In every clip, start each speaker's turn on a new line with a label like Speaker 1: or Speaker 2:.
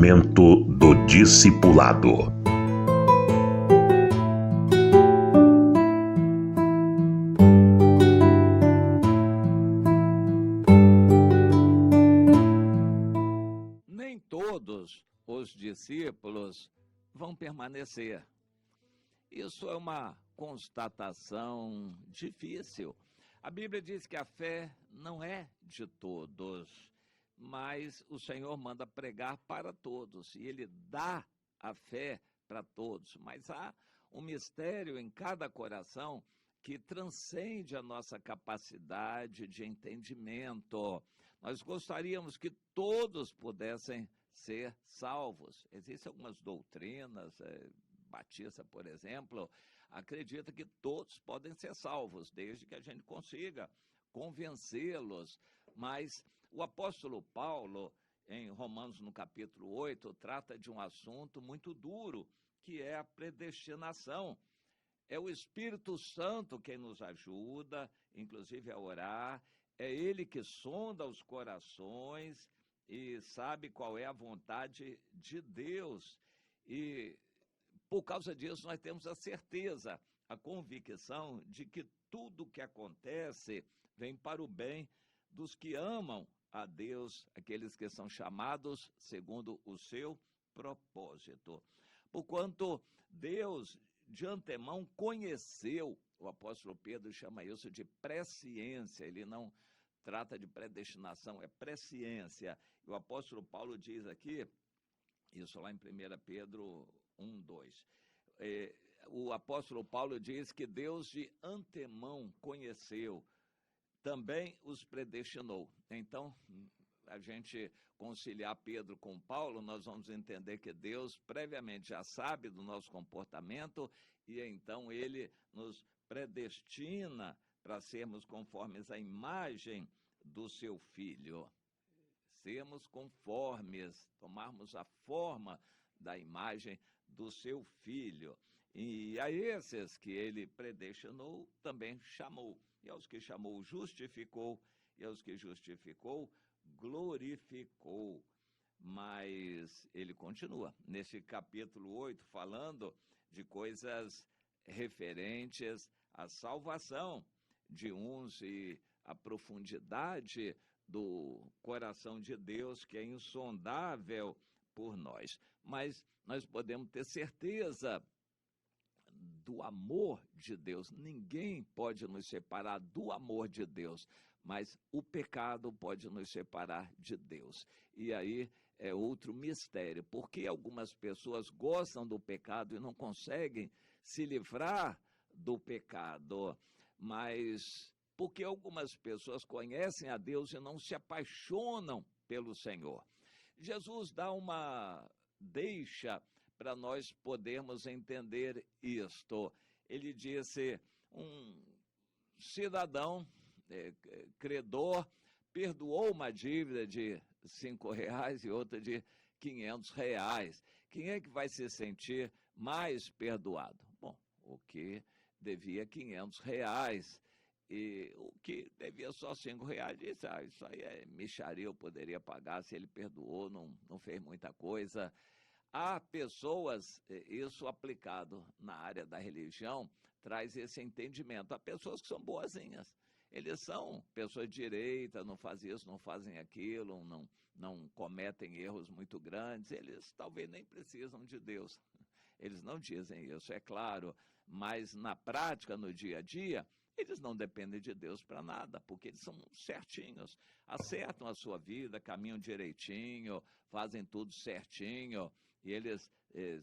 Speaker 1: Momento do Discipulado.
Speaker 2: Nem todos os discípulos vão permanecer. Isso é uma constatação difícil. A Bíblia diz que a fé não é de todos, mas o Senhor manda pregar para todos e Ele dá a fé para todos. Mas há um mistério em cada coração que transcende a nossa capacidade de entendimento. Nós gostaríamos que todos pudessem ser salvos. Existem algumas doutrinas, Batista, por exemplo, acredita que todos podem ser salvos, desde que a gente consiga convencê-los. Mas o apóstolo Paulo, em Romanos, no capítulo 8, trata de um assunto muito duro, que é a predestinação. É o Espírito Santo quem nos ajuda, inclusive a orar. É Ele que sonda os corações e sabe qual é a vontade de Deus. E por causa disso, nós temos a certeza, a convicção de que tudo o que acontece vem para o bem dos que amam a Deus, aqueles que são chamados segundo o seu propósito. Porquanto Deus, de antemão, conheceu, o apóstolo Pedro chama isso de presciência, ele não trata de predestinação, é presciência. E o apóstolo Paulo diz aqui, isso lá em 1 Pedro 1:2. O apóstolo Paulo diz que Deus de antemão conheceu, também os predestinou. Então, a gente conciliar Pedro com Paulo, nós vamos entender que Deus previamente já sabe do nosso comportamento e então Ele nos predestina para sermos conformes à imagem do seu Filho. Sermos conformes, tomarmos a forma da imagem do seu Filho. E a esses que ele predestinou, também chamou. E aos que chamou, justificou. E aos que justificou, glorificou. Mas ele continua, nesse capítulo 8, falando de coisas referentes à salvação de uns e à profundidade do coração de Deus, que é insondável por nós. Mas nós podemos ter certeza do amor de Deus. Ninguém pode nos separar do amor de Deus, mas o pecado pode nos separar de Deus. E aí é outro mistério. Por que algumas pessoas gostam do pecado e não conseguem se livrar do pecado? Mas porque algumas pessoas conhecem a Deus e não se apaixonam pelo Senhor. Jesus dá uma deixa para nós podermos entender isto. Ele disse, um cidadão, credor, perdoou uma dívida de R$5 e outra de R$500. Quem é que vai se sentir mais perdoado? Bom, o que devia R$500 e o que devia só R$5, disse, isso aí é mixaria, eu poderia pagar, se ele perdoou, não fez muita coisa. Há pessoas, isso aplicado na área da religião, traz esse entendimento. Há pessoas que são boazinhas, eles são pessoas de direita, não fazem isso, não fazem aquilo, não cometem erros muito grandes, eles talvez nem precisam de Deus. Eles não dizem isso, é claro, mas na prática, no dia a dia, eles não dependem de Deus para nada, porque eles são certinhos, acertam a sua vida, caminham direitinho, fazem tudo certinho, e eles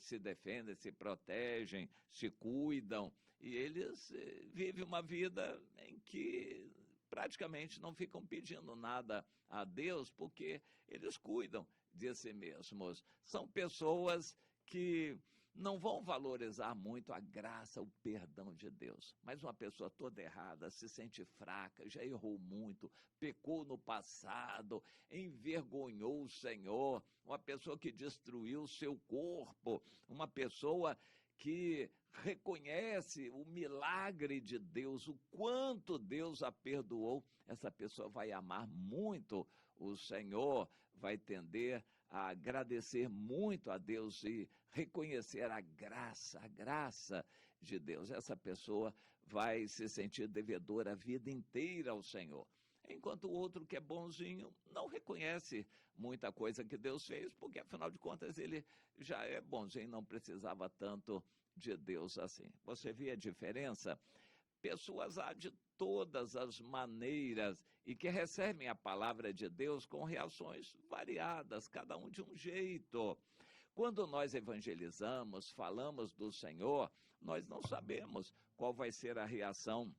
Speaker 2: se defendem, se protegem, se cuidam, e eles vivem uma vida em que praticamente não ficam pedindo nada a Deus, porque eles cuidam de si mesmos. São pessoas que não vão valorizar muito a graça, o perdão de Deus. Mas uma pessoa toda errada, se sente fraca, já errou muito, pecou no passado, envergonhou o Senhor, uma pessoa que destruiu o seu corpo, uma pessoa que reconhece o milagre de Deus, o quanto Deus a perdoou, essa pessoa vai amar muito o Senhor, vai tender a agradecer muito a Deus e reconhecer a graça de Deus. Essa pessoa vai se sentir devedora a vida inteira ao Senhor. Enquanto o outro que é bonzinho não reconhece muita coisa que Deus fez, porque afinal de contas ele já é bonzinho, não precisava tanto de Deus assim. Você vê a diferença? Pessoas há de todas as maneiras e que recebem a palavra de Deus com reações variadas, cada um de um jeito. Quando nós evangelizamos, falamos do Senhor, nós não sabemos qual vai ser a reação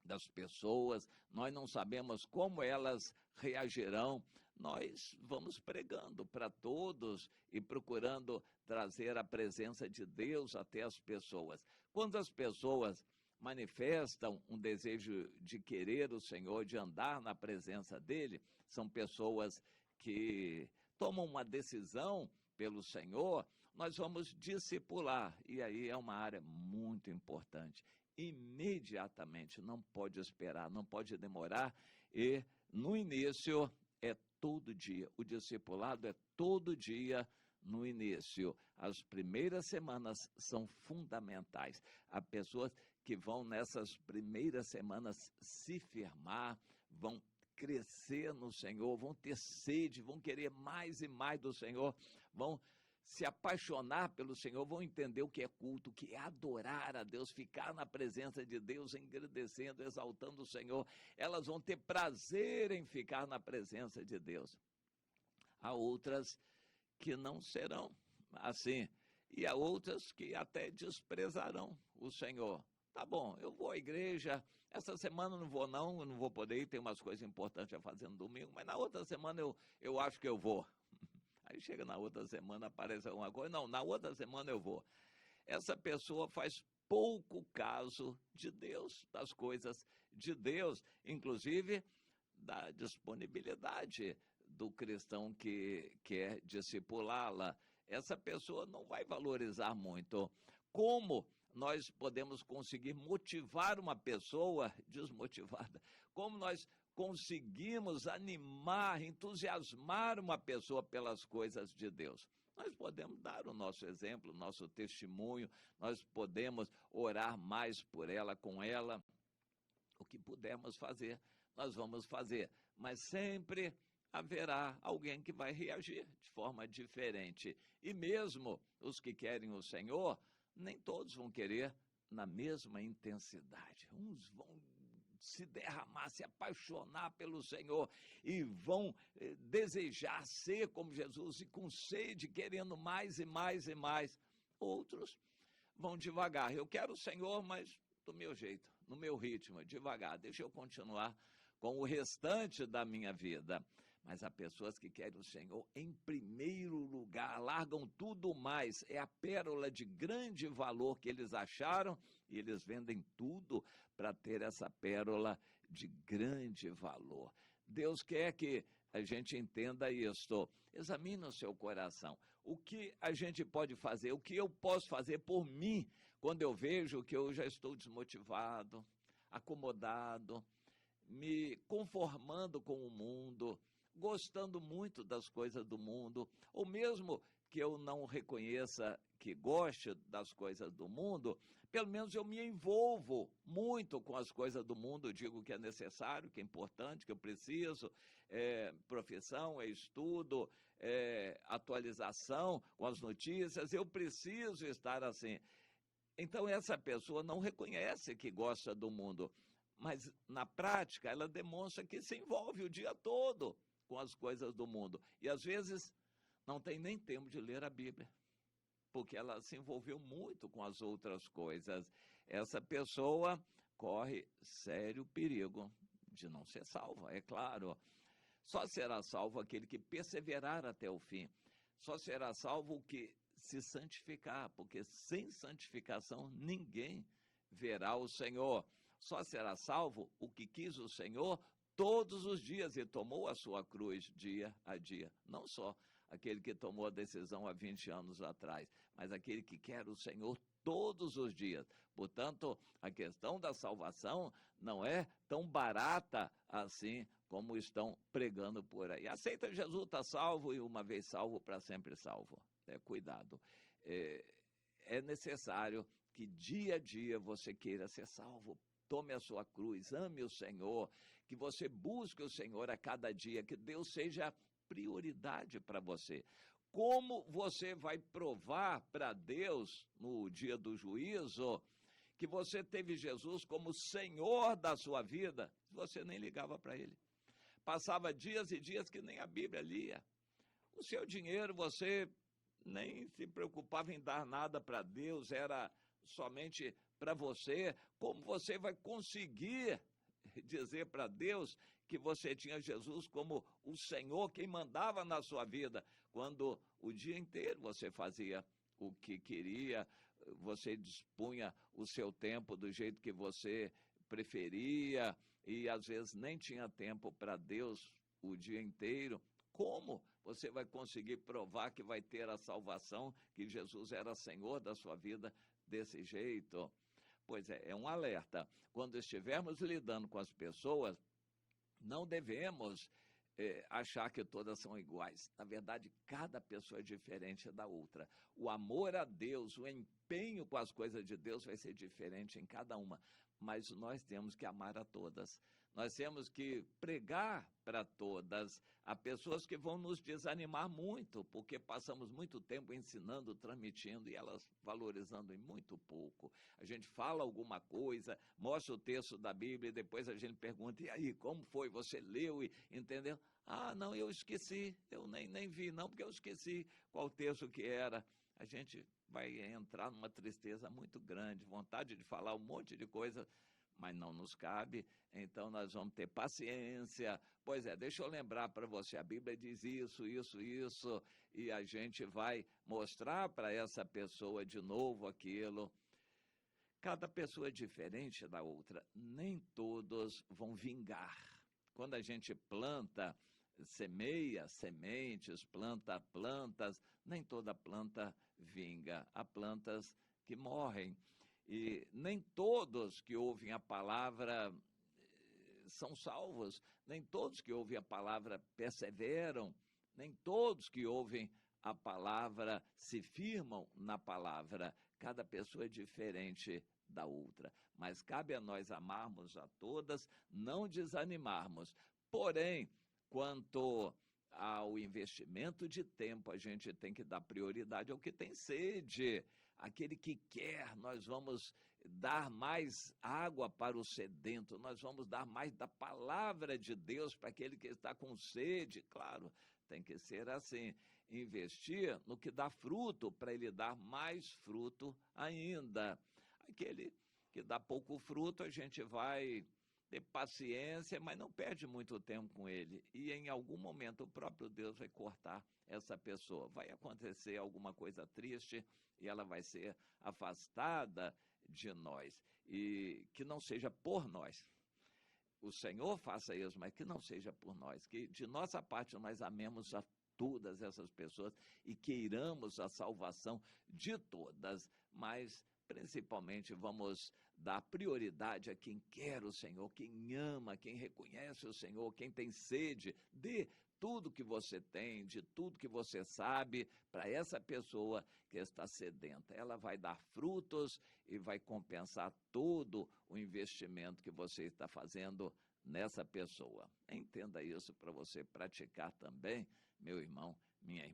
Speaker 2: das pessoas, nós não sabemos como elas reagirão. Nós vamos pregando para todos e procurando trazer a presença de Deus até as pessoas. Quando as pessoas manifestam um desejo de querer o Senhor, de andar na presença dele, são pessoas que tomam uma decisão pelo Senhor, nós vamos discipular, e aí é uma área muito importante. Imediatamente, não pode esperar, não pode demorar, e no início é todo dia, o discipulado é todo dia no início. As primeiras semanas são fundamentais. Há pessoas que vão nessas primeiras semanas se firmar, vão crescer no Senhor, vão ter sede, vão querer mais e mais do Senhor, vão se apaixonar pelo Senhor, vão entender o que é culto, o que é adorar a Deus, ficar na presença de Deus, engrandecendo, exaltando o Senhor. Elas vão ter prazer em ficar na presença de Deus. Há outras que não serão assim, e há outras que até desprezarão o Senhor. Tá bom, eu vou à igreja, essa semana não vou não, eu não vou poder ir, tem umas coisas importantes a fazer no domingo, mas na outra semana eu acho que eu vou. Aí chega na outra semana, aparece alguma coisa, não, na outra semana eu vou. Essa pessoa faz pouco caso de Deus, das coisas de Deus, inclusive da disponibilidade do cristão que quer discipulá-la. Essa pessoa não vai valorizar muito. Como nós podemos conseguir motivar uma pessoa desmotivada? Como nós conseguimos animar, entusiasmar uma pessoa pelas coisas de Deus? Nós podemos dar o nosso exemplo, o nosso testemunho, nós podemos orar mais por ela, com ela. O que pudermos fazer, nós vamos fazer. Mas sempre haverá alguém que vai reagir de forma diferente. E mesmo os que querem o Senhor, nem todos vão querer na mesma intensidade. Uns vão se derramar, se apaixonar pelo Senhor e vão desejar ser como Jesus e com sede, querendo mais e mais e mais. Outros vão devagar. Eu quero o Senhor, mas do meu jeito, no meu ritmo, devagar. Deixa eu continuar com o restante da minha vida. Mas há pessoas que querem o Senhor em primeiro lugar, largam tudo mais. É a pérola de grande valor que eles acharam e eles vendem tudo para ter essa pérola de grande valor. Deus quer que a gente entenda isso. Examine o seu coração. O que a gente pode fazer? O que eu posso fazer por mim quando eu vejo que eu já estou desmotivado, acomodado, me conformando com o mundo, gostando muito das coisas do mundo, ou mesmo que eu não reconheça que goste das coisas do mundo, pelo menos eu me envolvo muito com as coisas do mundo, digo que é necessário, que é importante, que eu preciso, profissão, estudo, atualização com as notícias, eu preciso estar assim. Então essa pessoa não reconhece que gosta do mundo, mas na prática ela demonstra que se envolve o dia todo com as coisas do mundo. E às vezes não tem nem tempo de ler a Bíblia, porque ela se envolveu muito com as outras coisas. Essa pessoa corre sério perigo de não ser salva, é claro. Só será salvo aquele que perseverar até o fim. Só será salvo o que se santificar, porque sem santificação ninguém verá o Senhor. Só será salvo o que quis o Senhor todos os dias e tomou a sua cruz dia a dia. Não só aquele que tomou a decisão há 20 anos atrás, mas aquele que quer o Senhor todos os dias. Portanto, a questão da salvação não é tão barata assim como estão pregando por aí. Aceita Jesus, está salvo, e uma vez salvo, para sempre salvo. Cuidado. É necessário que dia a dia você queira ser salvo. Tome a sua cruz, ame o Senhor, que você busque o Senhor a cada dia, que Deus seja prioridade para você. Como você vai provar para Deus, no dia do juízo, que você teve Jesus como Senhor da sua vida, se você nem ligava para Ele? Passava dias e dias que nem a Bíblia lia. O seu dinheiro, você nem se preocupava em dar nada para Deus, era somente para você. Como você vai conseguir dizer para Deus que você tinha Jesus como o Senhor, quem mandava na sua vida, quando o dia inteiro você fazia o que queria, você dispunha o seu tempo do jeito que você preferia e às vezes nem tinha tempo para Deus o dia inteiro? Como você vai conseguir provar que vai ter a salvação, que Jesus era Senhor da sua vida desse jeito? Pois é um alerta. Quando estivermos lidando com as pessoas, não devemos achar que todas são iguais. Na verdade, cada pessoa é diferente da outra. O amor a Deus, o empenho com as coisas de Deus vai ser diferente em cada uma. Mas nós temos que amar a todas. Nós temos que pregar para todas. Há pessoas que vão nos desanimar muito, porque passamos muito tempo ensinando, transmitindo, e elas valorizando em muito pouco. A gente fala alguma coisa, mostra o texto da Bíblia, e depois a gente pergunta, e aí, como foi? Você leu e entendeu? Ah, não, eu esqueci, eu nem vi não, porque eu esqueci qual texto que era. A gente vai entrar numa tristeza muito grande, vontade de falar um monte de coisa, mas não nos cabe, então nós vamos ter paciência. Pois é, deixa eu lembrar para você, a Bíblia diz isso, e a gente vai mostrar para essa pessoa de novo aquilo. Cada pessoa é diferente da outra, nem todos vão vingar. Quando a gente planta, semeia sementes, planta plantas, nem toda planta vinga. Há plantas que morrem. E nem todos que ouvem a palavra são salvos, nem todos que ouvem a palavra perseveram, nem todos que ouvem a palavra se firmam na palavra. Cada pessoa é diferente da outra, mas cabe a nós amarmos a todas, não desanimarmos. Porém, quanto ao investimento de tempo, a gente tem que dar prioridade ao que tem sede. Aquele que quer, nós vamos dar mais água para o sedento, nós vamos dar mais da palavra de Deus para aquele que está com sede. Claro, tem que ser assim, investir no que dá fruto, para ele dar mais fruto ainda. Aquele que dá pouco fruto, a gente vai ter paciência, mas não perde muito tempo com ele. E em algum momento o próprio Deus vai cortar essa pessoa. Vai acontecer alguma coisa triste e ela vai ser afastada de nós. E que não seja por nós. O Senhor faça isso, mas que não seja por nós. Que de nossa parte nós amemos a todas essas pessoas e queiramos a salvação de todas, mas principalmente vamos dar prioridade a quem quer o Senhor, quem ama, quem reconhece o Senhor, quem tem sede. Dê tudo que você tem, de tudo que você sabe, para essa pessoa que está sedenta. Ela vai dar frutos e vai compensar todo o investimento que você está fazendo nessa pessoa. Entenda isso para você praticar também, meu irmão, minha irmã.